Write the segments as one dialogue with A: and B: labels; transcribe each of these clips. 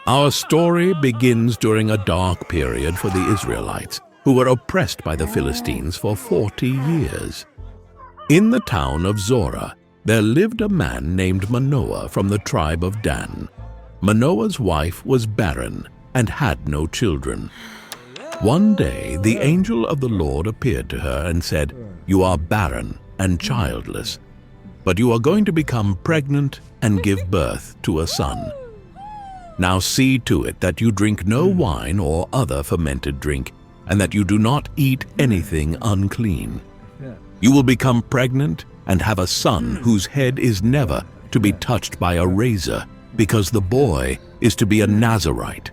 A: Our story begins during a dark period for the Israelites, who were oppressed by the Philistines for 40 years. In the town of Zorah, there lived a man named Manoah from the tribe of Dan. Manoah's wife was barren and had no children. One day, the angel of the Lord appeared to her and said, "You are barren and childless, but you are going to become pregnant and give birth to a son. Now see to it that you drink no wine or other fermented drink, and that you do not eat anything unclean. You will become pregnant and have a son whose head is never to be touched by a razor, because the boy is to be a Nazirite,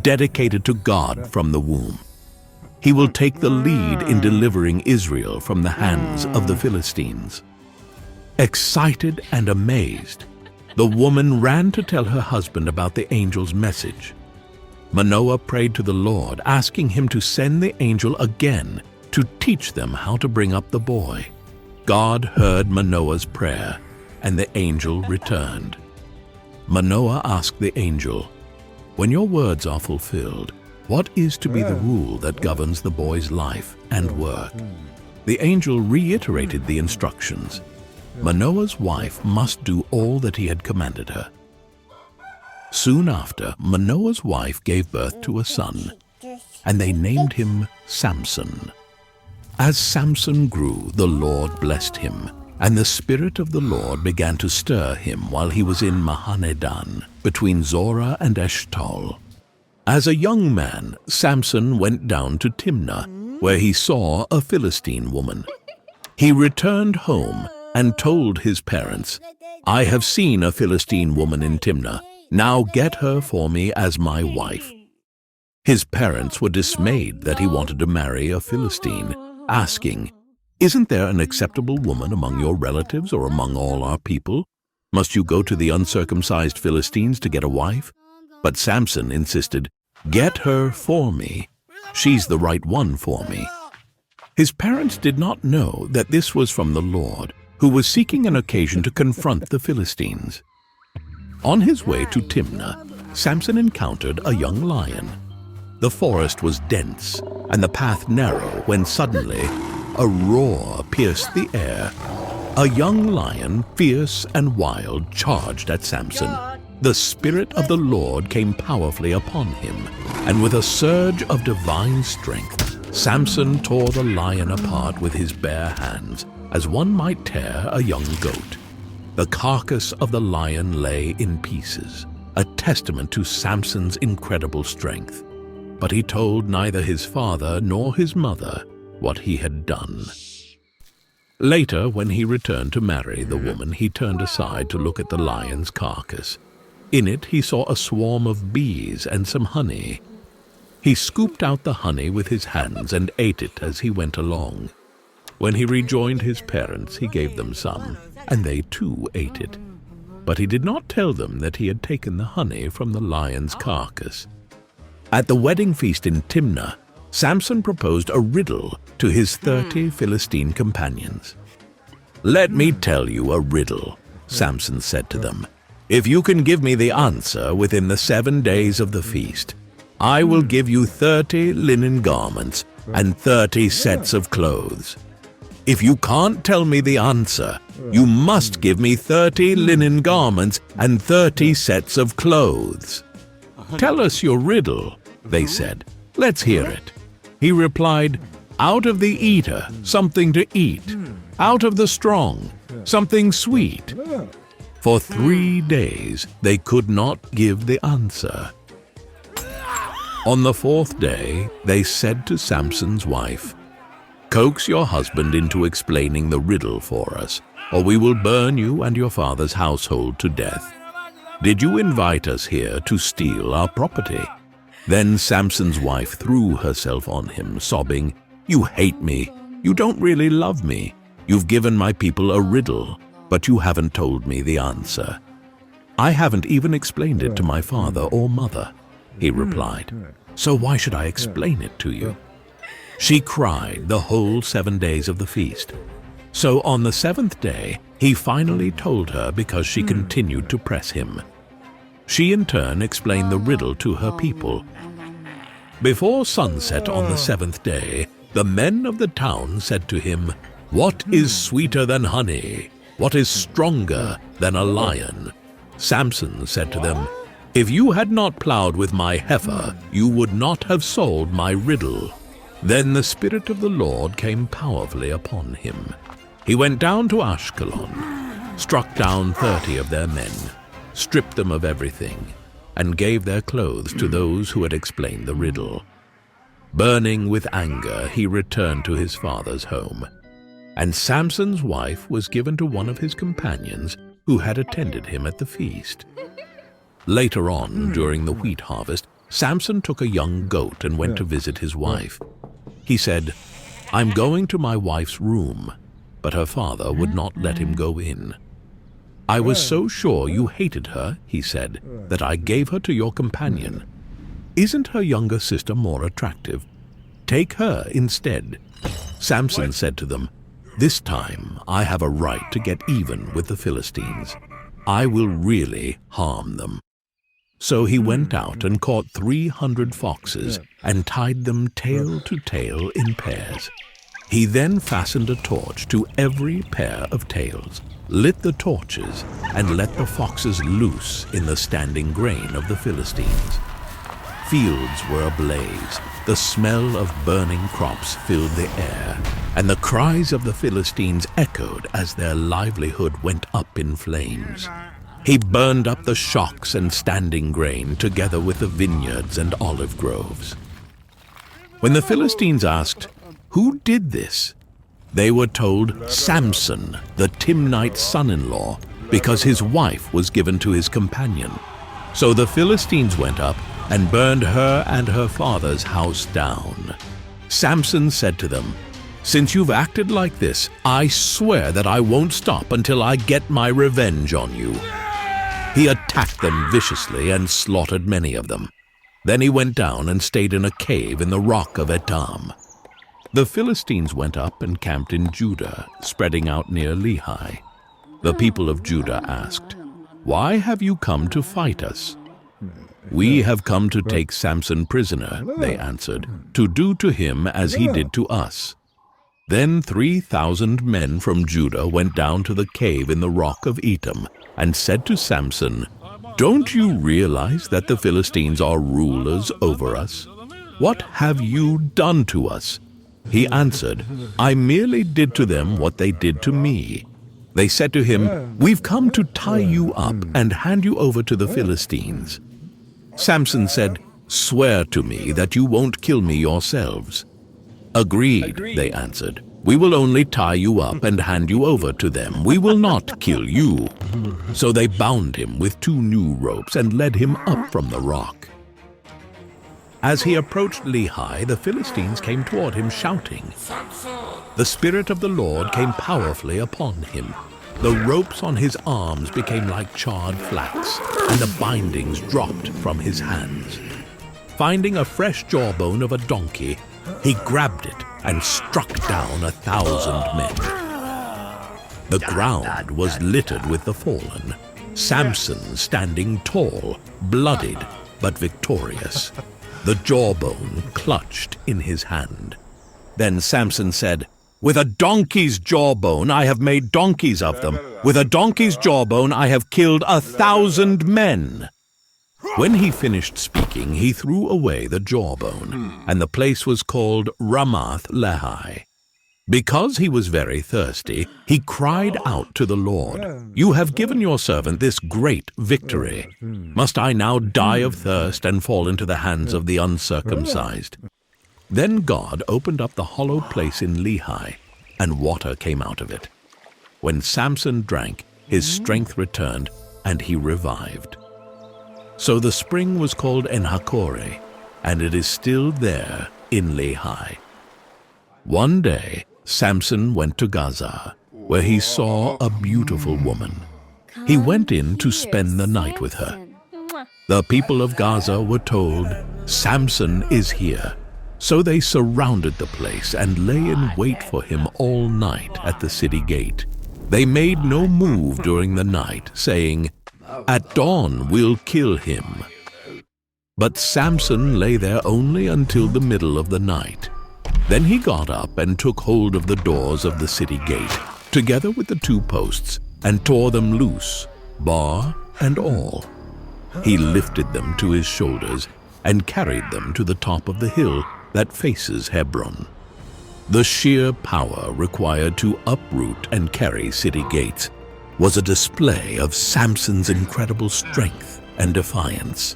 A: dedicated to God from the womb. He will take the lead in delivering Israel from the hands of the Philistines." Excited and amazed, the woman ran to tell her husband about the angel's message. Manoah prayed to the Lord, asking him to send the angel again to teach them how to bring up the boy. God heard Manoah's prayer, and the angel returned. Manoah asked the angel, "When your words are fulfilled, what is to be the rule that governs the boy's life and work?" The angel reiterated the instructions. Manoah's wife must do all that he had commanded her. Soon after, Manoah's wife gave birth to a son, and they named him Samson. As Samson grew, the Lord blessed him, and the Spirit of the Lord began to stir him while he was in Mahaneh-dan, between Zorah and Eshtaol. As a young man, Samson went down to Timnah, where he saw a Philistine woman. He returned home and told his parents, "I have seen a Philistine woman in Timnah. Now get her for me as my wife." His parents were dismayed that he wanted to marry a Philistine, asking, "Isn't there an acceptable woman among your relatives or among all our people? Must you go to the uncircumcised Philistines to get a wife?" But Samson insisted, "Get her for me. She's the right one for me." His parents did not know that this was from the Lord, who was seeking an occasion to confront the Philistines. On his way to Timnah, Samson encountered a young lion. The forest was dense and the path narrow when suddenly a roar pierced the air. A young lion, fierce and wild, charged at Samson. The Spirit of the Lord came powerfully upon him, and with a surge of divine strength, Samson tore the lion apart with his bare hands, as one might tear a young goat. The carcass of the lion lay in pieces, a testament to Samson's incredible strength. But he told neither his father nor his mother what he had done. Later, when he returned to marry the woman, he turned aside to look at the lion's carcass. In it he saw a swarm of bees and some honey. He scooped out the honey with his hands and ate it as he went along. When he rejoined his parents, he gave them some, and they too ate it. But he did not tell them that he had taken the honey from the lion's carcass. At the wedding feast in Timnah, Samson proposed a riddle to his 30 Philistine companions. "Let me tell you a riddle," Samson said to them. "If you can give me the answer within the 7 days of the feast, I will give you 30 linen garments and 30 sets of clothes. If you can't tell me the answer, you must give me 30 linen garments and 30 sets of clothes." "Tell us your riddle," they said. "Let's hear it." He replied, "Out of the eater, something to eat. Out of the strong, something sweet." For 3 days they could not give the answer. On the 4th day, they said to Samson's wife, "Coax your husband into explaining the riddle for us, or we will burn you and your father's household to death. Did you invite us here to steal our property?" Then Samson's wife threw herself on him, sobbing, "You hate me. You don't really love me. You've given my people a riddle, but you haven't told me the answer." "I haven't even explained it to my father or mother," he replied. "So why should I explain it to you?" She cried the whole 7 days of the feast. So on the 7th day, he finally told her because she continued to press him. She in turn explained the riddle to her people. Before sunset on the 7th day, the men of the town said to him, "What is sweeter than honey? What is stronger than a lion?" Samson said to them, "If you had not plowed with my heifer, you would not have solved my riddle." Then the Spirit of the Lord came powerfully upon him. He went down to Ashkelon, struck down 30 of their men, stripped them of everything, and gave their clothes to those who had explained the riddle. Burning with anger, he returned to his father's home. And Samson's wife was given to one of his companions who had attended him at the feast. Later on, during the wheat harvest, Samson took a young goat and went to visit his wife. He said, "I'm going to my wife's room," but her father would not let him go in. "I was so sure you hated her," he said, "that I gave her to your companion. Isn't her younger sister more attractive? Take her instead." Samson said to them, "This time I have a right to get even with the Philistines. I will really harm them." So he went out and caught 300 foxes and tied them tail to tail in pairs. He then fastened a torch to every pair of tails, lit the torches, and let the foxes loose in the standing grain of the Philistines. Fields were ablaze, the smell of burning crops filled the air, and the cries of the Philistines echoed as their livelihood went up in flames. He burned up the shocks and standing grain together with the vineyards and olive groves. When the Philistines asked, "Who did this?" they were told, "Samson, the Timnite's son-in-law, because his wife was given to his companion." So the Philistines went up and burned her and her father's house down. Samson said to them, "Since you've acted like this, I swear that I won't stop until I get my revenge on you." He attacked them viciously and slaughtered many of them. Then he went down and stayed in a cave in the rock of Etam. The Philistines went up and camped in Judah, spreading out near Lehi. The people of Judah asked, "Why have you come to fight us?" "We have come to take Samson prisoner," they answered, "to do to him as he did to us." Then 3,000 men from Judah went down to the cave in the rock of Etam and said to Samson, "Don't you realize that the Philistines are rulers over us? What have you done to us?" He answered, "I merely did to them what they did to me." They said to him, "We've come to tie you up and hand you over to the Philistines." Samson said, "Swear to me that you won't kill me yourselves." "Agreed," they answered. "We will only tie you up and hand you over to them. We will not kill you." So they bound him with 2 new ropes and led him up from the rock. As he approached Lehi, the Philistines came toward him shouting. The Spirit of the Lord came powerfully upon him. The ropes on his arms became like charred flax, and the bindings dropped from his hands. Finding a fresh jawbone of a donkey, he grabbed it and struck down 1,000 men. The ground was littered with the fallen, Samson standing tall, bloodied but victorious, the jawbone clutched in his hand. Then Samson said, "With a donkey's jawbone I have made donkeys of them. With a donkey's jawbone I have killed 1,000 men." When he finished speaking, he threw away the jawbone, and the place was called Ramath Lehi. Because he was very thirsty, he cried out to the Lord, "You have given your servant this great victory. Must I now die of thirst and fall into the hands of the uncircumcised?" Then God opened up the hollow place in Lehi, and water came out of it. When Samson drank, his strength returned, and he revived. So the spring was called En-Hakkore, and it is still there in Lehi. One day, Samson went to Gaza, where he saw a beautiful woman. He went in to spend the night with her. The people of Gaza were told, "Samson is here." So they surrounded the place and lay in wait for him all night at the city gate. They made no move during the night, saying, At dawn we'll kill him." But Samson lay there only until the middle of the night. Then he got up and took hold of the doors of the city gate, together with the 2 posts, and tore them loose, bar and all. He lifted them to his shoulders and carried them to the top of the hill that faces Hebron. The sheer power required to uproot and carry city gates was a display of Samson's incredible strength and defiance.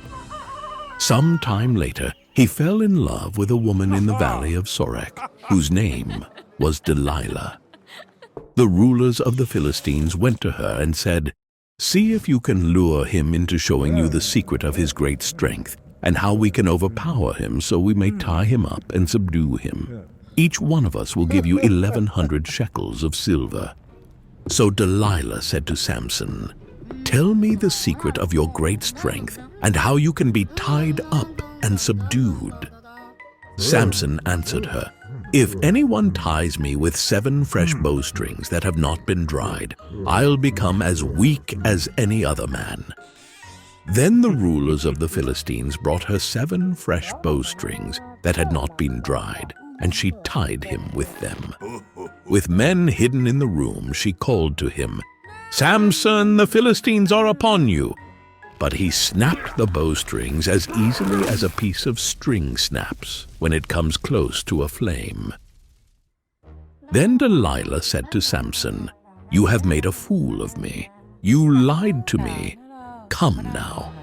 A: Some time later, he fell in love with a woman in the valley of Sorek, whose name was Delilah. The rulers of the Philistines went to her and said, "See if you can lure him into showing you the secret of his great strength, and how we can overpower him so we may tie him up and subdue him. Each one of us will give you 1,100 shekels of silver." So Delilah said to Samson, "Tell me the secret of your great strength and how you can be tied up and subdued." Samson answered her, "If anyone ties me with 7 fresh bowstrings that have not been dried, I'll become as weak as any other man." Then the rulers of the Philistines brought her 7 fresh bowstrings that had not been dried, and she tied him with them. With men hidden in the room, she called to him, "Samson, the Philistines are upon you." But he snapped the bowstrings as easily as a piece of string snaps when it comes close to a flame. Then Delilah said to Samson, "You have made a fool of me. You lied to me. Come now,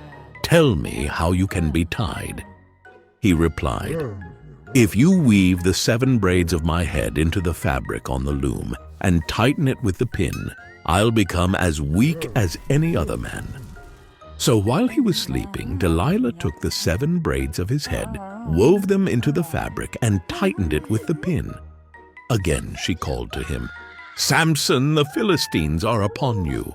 A: tell me how you can be tied." He replied, "If you weave the 7 braids of my head into the fabric on the loom and tighten it with the pin, I'll become as weak as any other man." So while he was sleeping, Delilah took the 7 braids of his head, wove them into the fabric, and tightened it with the pin. Again she called to him, "Samson, the Philistines are upon you."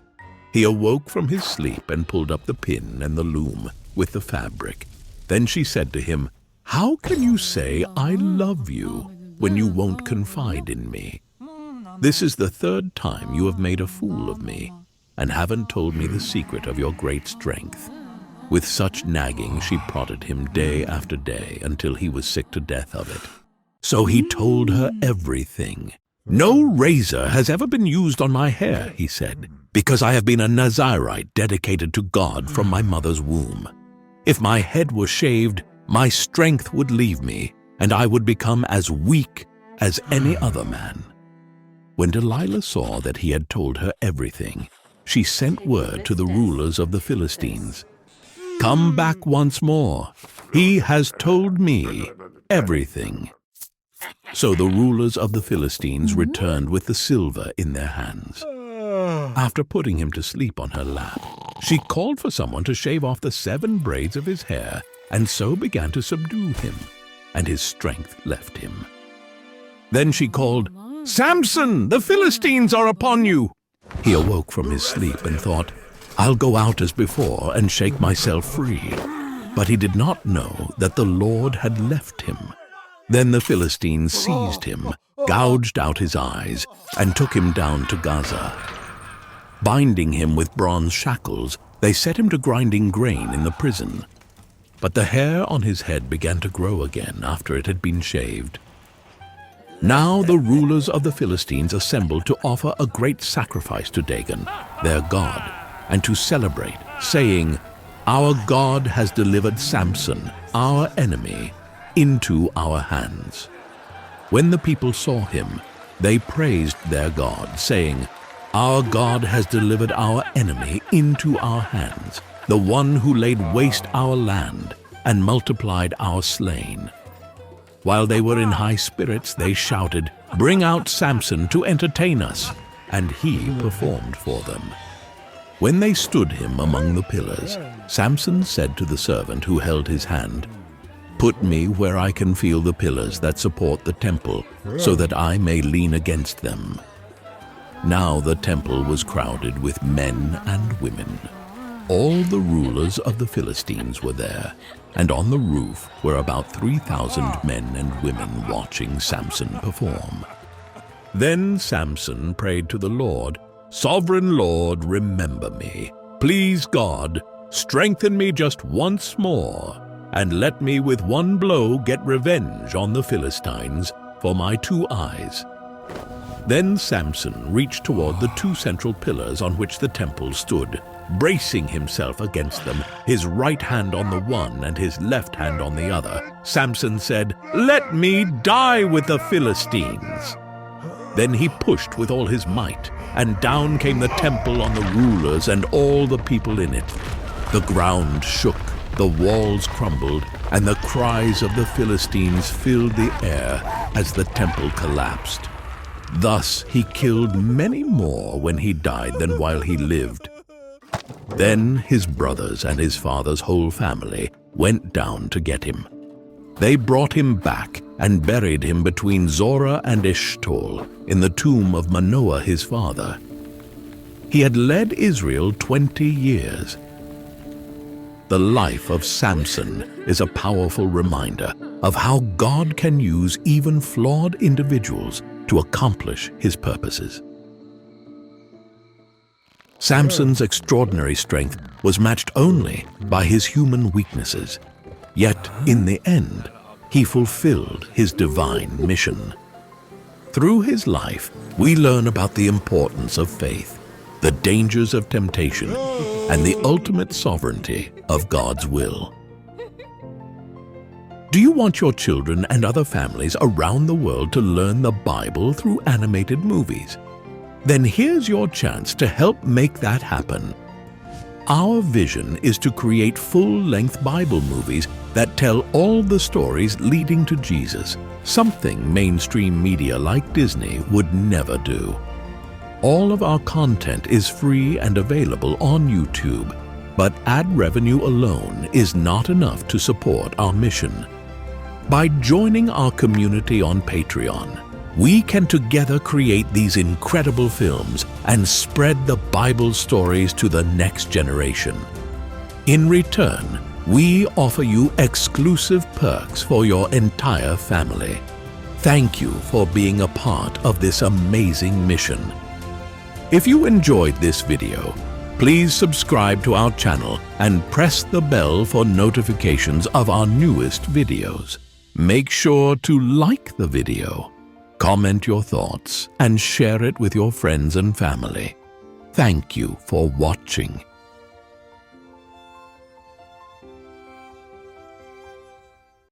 A: He awoke from his sleep and pulled up the pin and the loom with the fabric. Then she said to him, "How can you say, 'I love you,' when you won't confide in me? This is the 3rd time you have made a fool of me, and haven't told me the secret of your great strength." With such nagging she prodded him day after day until he was sick to death of it. So he told her everything. "No razor has ever been used on my hair," he said, "because I have been a Nazirite dedicated to God from my mother's womb. If my head were shaved, my strength would leave me, and I would become as weak as any other man." When Delilah saw that he had told her everything, she sent word to the rulers of the Philistines, "Come back once more. He has told me everything." So the rulers of the Philistines returned with the silver in their hands. After putting him to sleep on her lap, she called for someone to shave off the 7 braids of his hair, and so began to subdue him, and his strength left him. Then she called, "Samson, the Philistines are upon you." He awoke from his sleep and thought, "I'll go out as before and shake myself free." But he did not know that the Lord had left him. Then the Philistines seized him, gouged out his eyes, and took him down to Gaza. Binding him with bronze shackles, they set him to grinding grain in the prison. But the hair on his head began to grow again after it had been shaved. Now the rulers of the Philistines assembled to offer a great sacrifice to Dagon, their god, and to celebrate, saying, "Our God has delivered Samson, our enemy, into our hands." When the people saw him, they praised their God, saying, "Our God has delivered our enemy into our hands, the one who laid waste our land and multiplied our slain." While they were in high spirits, they shouted, "Bring out Samson to entertain us," and he performed for them. When they stood him among the pillars, Samson said to the servant who held his hand, "Put me where I can feel the pillars that support the temple, so that I may lean against them." Now the temple was crowded with men and women. All the rulers of the Philistines were there, and on the roof were about 3,000 men and women watching Samson perform. Then Samson prayed to the Lord, "Sovereign Lord, remember me. Please, God, strengthen me just once more, and let me with one blow get revenge on the Philistines for my 2 eyes." Then Samson reached toward the 2 central pillars on which the temple stood, bracing himself against them, his right hand on the one and his left hand on the other. Samson said, "Let me die with the Philistines." Then he pushed with all his might, and down came the temple on the rulers and all the people in it. The ground shook, the walls crumbled, and the cries of the Philistines filled the air as the temple collapsed. Thus he killed many more when he died than while he lived. Then his brothers and his father's whole family went down to get him. They brought him back and buried him between Zorah and Eshtaol in the tomb of Manoah his father. He had led Israel 20 years. The life of Samson is a powerful reminder of how God can use even flawed individuals to accomplish his purposes. Samson's extraordinary strength was matched only by his human weaknesses. Yet, in the end, he fulfilled his divine mission. Through his life, we learn about the importance of faith, the dangers of temptation, and the ultimate sovereignty of God's will. Do you want your children and other families around the world to learn the Bible through animated movies? Then here's your chance to help make that happen. Our vision is to create full-length Bible movies that tell all the stories leading to Jesus, something mainstream media like Disney would never do. All of our content is free and available on YouTube, but ad revenue alone is not enough to support our mission. By joining our community on Patreon, we can together create these incredible films and spread the Bible stories to the next generation. In return, we offer you exclusive perks for your entire family. Thank you for being a part of this amazing mission. If you enjoyed this video, please subscribe to our channel and press the bell for notifications of our newest videos. Make sure to like the video, comment your thoughts, and share it with your friends and family. Thank you for watching.